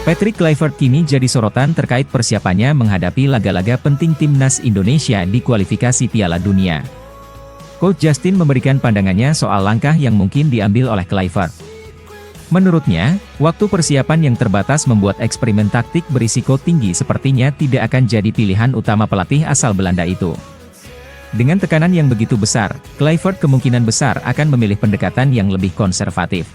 Patrick Kluivert kini jadi sorotan terkait persiapannya menghadapi laga-laga penting timnas Indonesia di kualifikasi Piala Dunia. Coach Justin memberikan pandangannya soal langkah yang mungkin diambil oleh Kluivert. Menurutnya, waktu persiapan yang terbatas membuat eksperimen taktik berisiko tinggi sepertinya tidak akan jadi pilihan utama pelatih asal Belanda itu. Dengan tekanan yang begitu besar, Kluivert kemungkinan besar akan memilih pendekatan yang lebih konservatif.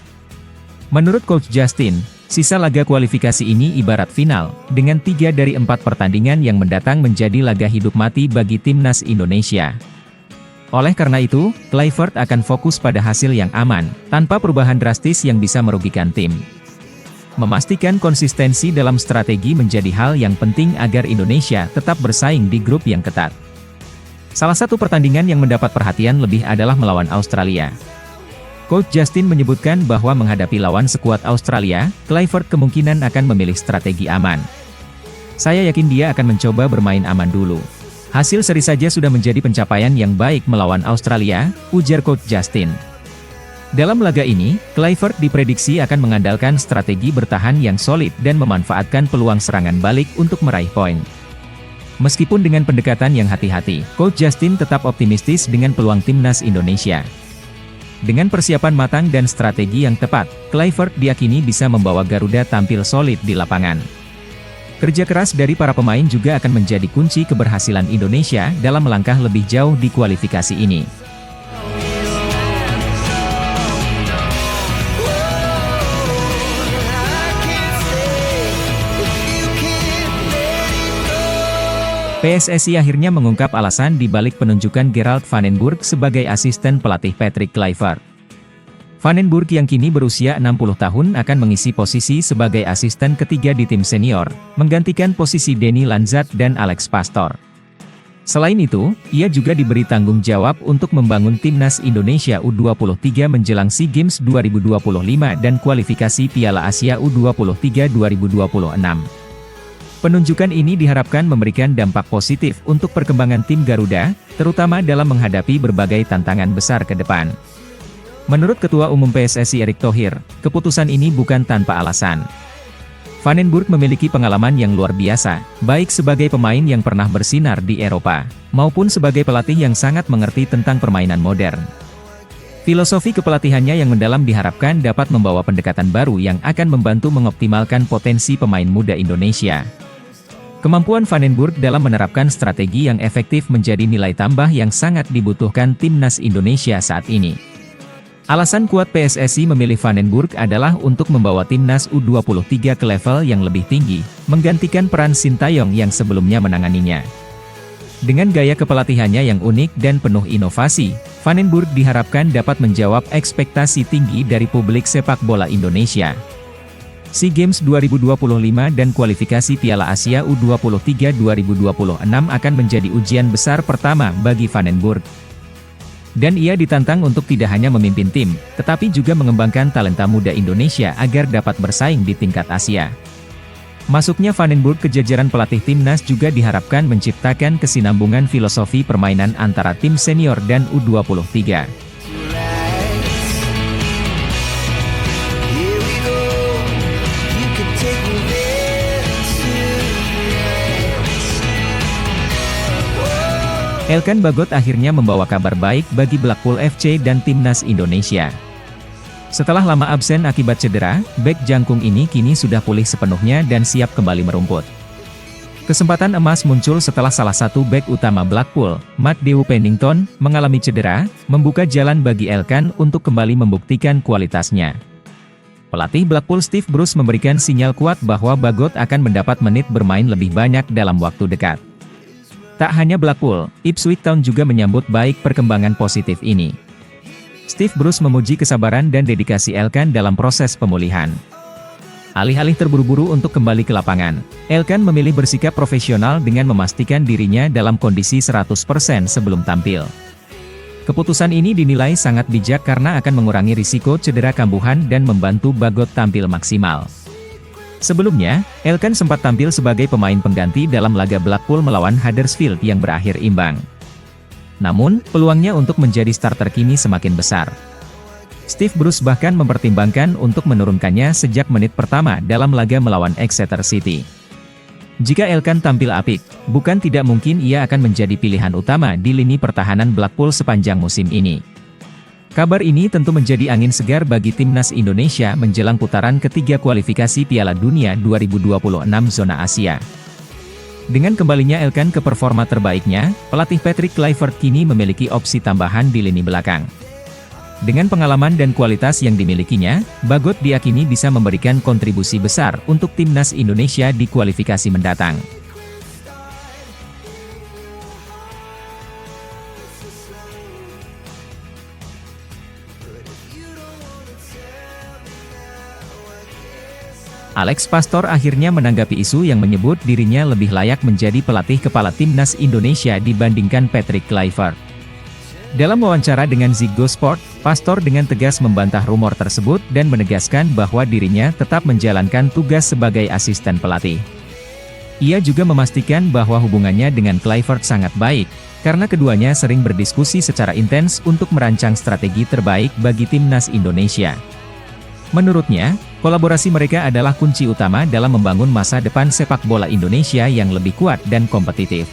Menurut Coach Justin, sisa laga kualifikasi ini ibarat final, dengan 3 dari 4 pertandingan yang mendatang menjadi laga hidup mati bagi timnas Indonesia. Oleh karena itu, Kluivert akan fokus pada hasil yang aman, tanpa perubahan drastis yang bisa merugikan tim. Memastikan konsistensi dalam strategi menjadi hal yang penting agar Indonesia tetap bersaing di grup yang ketat. Salah satu pertandingan yang mendapat perhatian lebih adalah melawan Australia. Coach Justin menyebutkan bahwa menghadapi lawan sekuat Australia, Kluivert kemungkinan akan memilih strategi aman. Saya yakin dia akan mencoba bermain aman dulu. Hasil seri saja sudah menjadi pencapaian yang baik melawan Australia, ujar Coach Justin. Dalam laga ini, Kluivert diprediksi akan mengandalkan strategi bertahan yang solid dan memanfaatkan peluang serangan balik untuk meraih poin. Meskipun dengan pendekatan yang hati-hati, Coach Justin tetap optimistis dengan peluang timnas Indonesia. Dengan persiapan matang dan strategi yang tepat, Kluivert diyakini bisa membawa Garuda tampil solid di lapangan. Kerja keras dari para pemain juga akan menjadi kunci keberhasilan Indonesia dalam melangkah lebih jauh di kualifikasi ini. PSSI akhirnya mengungkap alasan di balik penunjukan Gerald van den Burg sebagai asisten pelatih Patrick Kluivert. Van den Burg yang kini berusia 60 tahun akan mengisi posisi sebagai asisten ketiga di tim senior, menggantikan posisi Denny Lanzat dan Alex Pastor. Selain itu, ia juga diberi tanggung jawab untuk membangun timnas Indonesia U23 menjelang SEA Games 2025 dan kualifikasi Piala Asia U23 2026. Penunjukan ini diharapkan memberikan dampak positif untuk perkembangan tim Garuda, terutama dalam menghadapi berbagai tantangan besar ke depan. Menurut Ketua Umum PSSI Erick Thohir, keputusan ini bukan tanpa alasan. Van den Burg memiliki pengalaman yang luar biasa, baik sebagai pemain yang pernah bersinar di Eropa, maupun sebagai pelatih yang sangat mengerti tentang permainan modern. Filosofi kepelatihannya yang mendalam diharapkan dapat membawa pendekatan baru yang akan membantu mengoptimalkan potensi pemain muda Indonesia. Kemampuan Van den Burg dalam menerapkan strategi yang efektif menjadi nilai tambah yang sangat dibutuhkan timnas Indonesia saat ini. Alasan kuat PSSI memilih Van den Burg adalah untuk membawa timnas U23 ke level yang lebih tinggi, menggantikan peran Sintayong yang sebelumnya menanganinya. Dengan gaya kepelatihannya yang unik dan penuh inovasi, Van den Burg diharapkan dapat menjawab ekspektasi tinggi dari publik sepak bola Indonesia. SEA Games 2025 dan kualifikasi Piala Asia U23 2026 akan menjadi ujian besar pertama bagi Van den Burg. Dan ia ditantang untuk tidak hanya memimpin tim, tetapi juga mengembangkan talenta muda Indonesia agar dapat bersaing di tingkat Asia. Masuknya Van den Burg ke jajaran pelatih timnas juga diharapkan menciptakan kesinambungan filosofi permainan antara tim senior dan U23. Elkan Bagot akhirnya membawa kabar baik bagi Blackpool FC dan timnas Indonesia. Setelah lama absen akibat cedera, bek jangkung ini kini sudah pulih sepenuhnya dan siap kembali merumput. Kesempatan emas muncul setelah salah satu bek utama Blackpool, Matt Dew Pennington, mengalami cedera, membuka jalan bagi Elkan untuk kembali membuktikan kualitasnya. Pelatih Blackpool Steve Bruce memberikan sinyal kuat bahwa Bagot akan mendapat menit bermain lebih banyak dalam waktu dekat. Tak hanya Blackpool, Ipswich Town juga menyambut baik perkembangan positif ini. Steve Bruce memuji kesabaran dan dedikasi Elkan dalam proses pemulihan. Alih-alih terburu-buru untuk kembali ke lapangan, Elkan memilih bersikap profesional dengan memastikan dirinya dalam kondisi 100% sebelum tampil. Keputusan ini dinilai sangat bijak karena akan mengurangi risiko cedera kambuhan dan membantu Bagot tampil maksimal. Sebelumnya, Elkan sempat tampil sebagai pemain pengganti dalam laga Blackpool melawan Huddersfield yang berakhir imbang. Namun, peluangnya untuk menjadi starter kini semakin besar. Steve Bruce bahkan mempertimbangkan untuk menurunkannya sejak menit pertama dalam laga melawan Exeter City. Jika Elkan tampil apik, bukan tidak mungkin ia akan menjadi pilihan utama di lini pertahanan Blackpool sepanjang musim ini. Kabar ini tentu menjadi angin segar bagi timnas Indonesia menjelang putaran ketiga kualifikasi Piala Dunia 2026 zona Asia. Dengan kembalinya Elkan ke performa terbaiknya, pelatih Patrick Kluivert kini memiliki opsi tambahan di lini belakang. Dengan pengalaman dan kualitas yang dimilikinya, Bagot diyakini bisa memberikan kontribusi besar untuk timnas Indonesia di kualifikasi mendatang. Alex Pastor akhirnya menanggapi isu yang menyebut dirinya lebih layak menjadi pelatih kepala timnas Indonesia dibandingkan Patrick Kluivert. Dalam wawancara dengan Ziggo Sport, Pastor dengan tegas membantah rumor tersebut dan menegaskan bahwa dirinya tetap menjalankan tugas sebagai asisten pelatih. Ia juga memastikan bahwa hubungannya dengan Kluivert sangat baik, karena keduanya sering berdiskusi secara intens untuk merancang strategi terbaik bagi timnas Indonesia. Menurutnya, kolaborasi mereka adalah kunci utama dalam membangun masa depan sepak bola Indonesia yang lebih kuat dan kompetitif.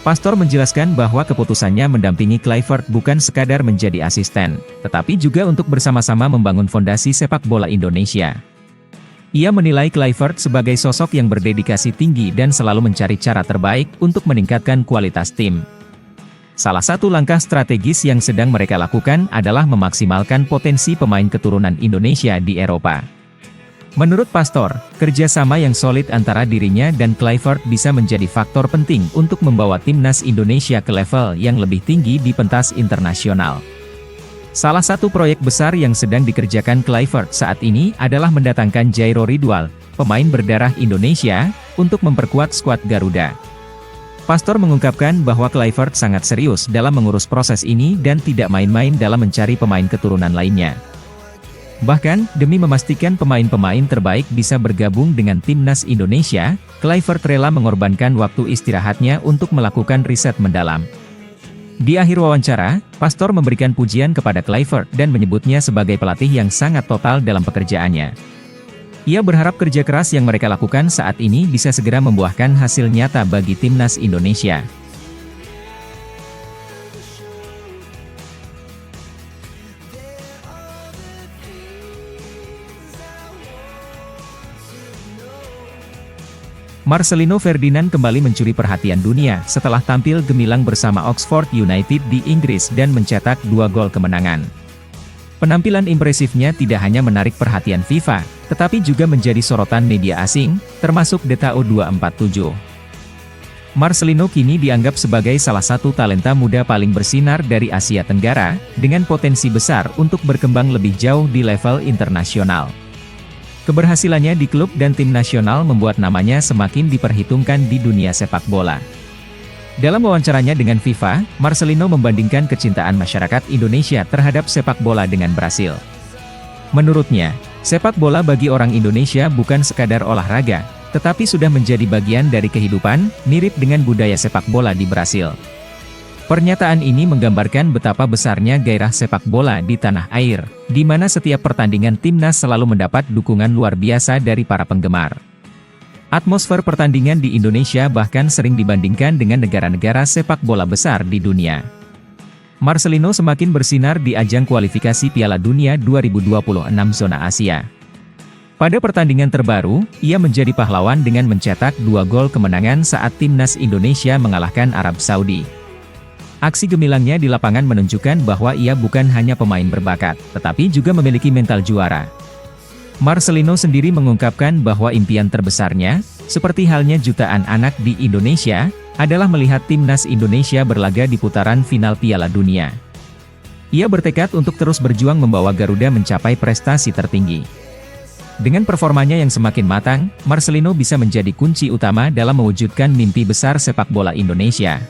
Pastor menjelaskan bahwa keputusannya mendampingi Kluivert bukan sekadar menjadi asisten, tetapi juga untuk bersama-sama membangun fondasi sepak bola Indonesia. Ia menilai Kluivert sebagai sosok yang berdedikasi tinggi dan selalu mencari cara terbaik untuk meningkatkan kualitas tim. Salah satu langkah strategis yang sedang mereka lakukan adalah memaksimalkan potensi pemain keturunan Indonesia di Eropa. Menurut Pastor, kerjasama yang solid antara dirinya dan Kluivert bisa menjadi faktor penting untuk membawa timnas Indonesia ke level yang lebih tinggi di pentas internasional. Salah satu proyek besar yang sedang dikerjakan Kluivert saat ini adalah mendatangkan Jairo Ridwal, pemain berdarah Indonesia, untuk memperkuat skuad Garuda. Pastor mengungkapkan bahwa Kluivert sangat serius dalam mengurus proses ini dan tidak main-main dalam mencari pemain keturunan lainnya. Bahkan, demi memastikan pemain-pemain terbaik bisa bergabung dengan timnas Indonesia, Kluivert rela mengorbankan waktu istirahatnya untuk melakukan riset mendalam. Di akhir wawancara, Pastor memberikan pujian kepada Kluivert dan menyebutnya sebagai pelatih yang sangat total dalam pekerjaannya. Ia berharap kerja keras yang mereka lakukan saat ini bisa segera membuahkan hasil nyata bagi timnas Indonesia. Marcelino Ferdinand kembali mencuri perhatian dunia setelah tampil gemilang bersama Oxford United di Inggris dan mencetak 2 gol kemenangan. Penampilan impresifnya tidak hanya menarik perhatian FIFA, tetapi juga menjadi sorotan media asing, termasuk DTO 247. Marcelino kini dianggap sebagai salah satu talenta muda paling bersinar dari Asia Tenggara, dengan potensi besar untuk berkembang lebih jauh di level internasional. Keberhasilannya di klub dan tim nasional membuat namanya semakin diperhitungkan di dunia sepak bola. Dalam wawancaranya dengan FIFA, Marcelino membandingkan kecintaan masyarakat Indonesia terhadap sepak bola dengan Brasil. Menurutnya, sepak bola bagi orang Indonesia bukan sekadar olahraga, tetapi sudah menjadi bagian dari kehidupan, mirip dengan budaya sepak bola di Brasil. Pernyataan ini menggambarkan betapa besarnya gairah sepak bola di tanah air, di mana setiap pertandingan timnas selalu mendapat dukungan luar biasa dari para penggemar. Atmosfer pertandingan di Indonesia bahkan sering dibandingkan dengan negara-negara sepak bola besar di dunia. Marcelino semakin bersinar di ajang kualifikasi Piala Dunia 2026 zona Asia. Pada pertandingan terbaru, ia menjadi pahlawan dengan mencetak 2 gol kemenangan saat timnas Indonesia mengalahkan Arab Saudi. Aksi gemilangnya di lapangan menunjukkan bahwa ia bukan hanya pemain berbakat, tetapi juga memiliki mental juara. Marcelino sendiri mengungkapkan bahwa impian terbesarnya, seperti halnya jutaan anak di Indonesia, adalah melihat timnas Indonesia berlaga di putaran final Piala Dunia. Ia bertekad untuk terus berjuang membawa Garuda mencapai prestasi tertinggi. Dengan performanya yang semakin matang, Marcelino bisa menjadi kunci utama dalam mewujudkan mimpi besar sepak bola Indonesia.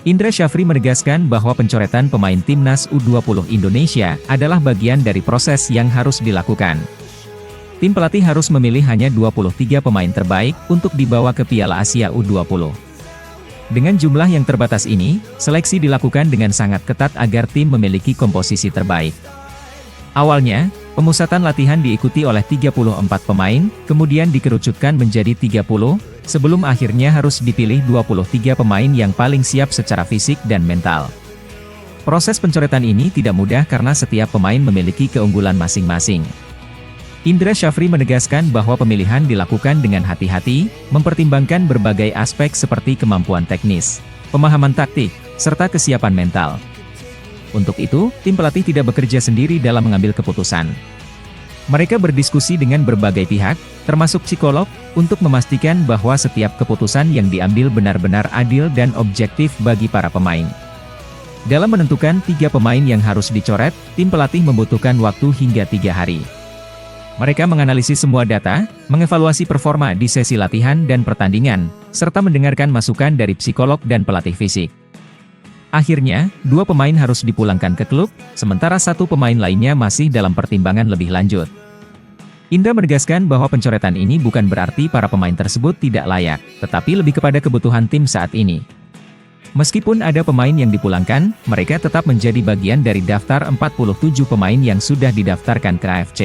Indra Syafri menegaskan bahwa pencoretan pemain timnas U20 Indonesia adalah bagian dari proses yang harus dilakukan. tim pelatih harus memilih hanya 23 pemain terbaik untuk dibawa ke Piala Asia U20. Dengan jumlah yang terbatas ini, seleksi dilakukan dengan sangat ketat agar tim memiliki komposisi terbaik. Awalnya, pemusatan latihan diikuti oleh 34 pemain, kemudian dikerucutkan menjadi 30, sebelum akhirnya harus dipilih 23 pemain yang paling siap secara fisik dan mental. Proses pencoretan ini tidak mudah karena setiap pemain memiliki keunggulan masing-masing. Indra Syafri menegaskan bahwa pemilihan dilakukan dengan hati-hati, mempertimbangkan berbagai aspek seperti kemampuan teknis, pemahaman taktik, serta kesiapan mental. Untuk itu, tim pelatih tidak bekerja sendiri dalam mengambil keputusan. Mereka berdiskusi dengan berbagai pihak, termasuk psikolog, untuk memastikan bahwa setiap keputusan yang diambil benar-benar adil dan objektif bagi para pemain. Dalam menentukan 3 pemain yang harus dicoret, tim pelatih membutuhkan waktu hingga 3 hari. Mereka menganalisis semua data, mengevaluasi performa di sesi latihan dan pertandingan, serta mendengarkan masukan dari psikolog dan pelatih fisik. Akhirnya, 2 pemain harus dipulangkan ke klub, sementara 1 pemain lainnya masih dalam pertimbangan lebih lanjut. Indra menegaskan bahwa pencoretan ini bukan berarti para pemain tersebut tidak layak, tetapi lebih kepada kebutuhan tim saat ini. Meskipun ada pemain yang dipulangkan, mereka tetap menjadi bagian dari daftar 47 pemain yang sudah didaftarkan ke AFC.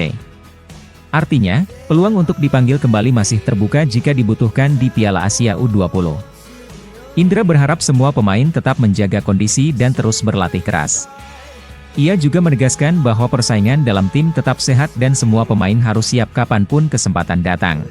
Artinya, peluang untuk dipanggil kembali masih terbuka jika dibutuhkan di Piala Asia U20. Indra berharap semua pemain tetap menjaga kondisi dan terus berlatih keras. Ia juga menegaskan bahwa persaingan dalam tim tetap sehat dan semua pemain harus siap kapanpun kesempatan datang.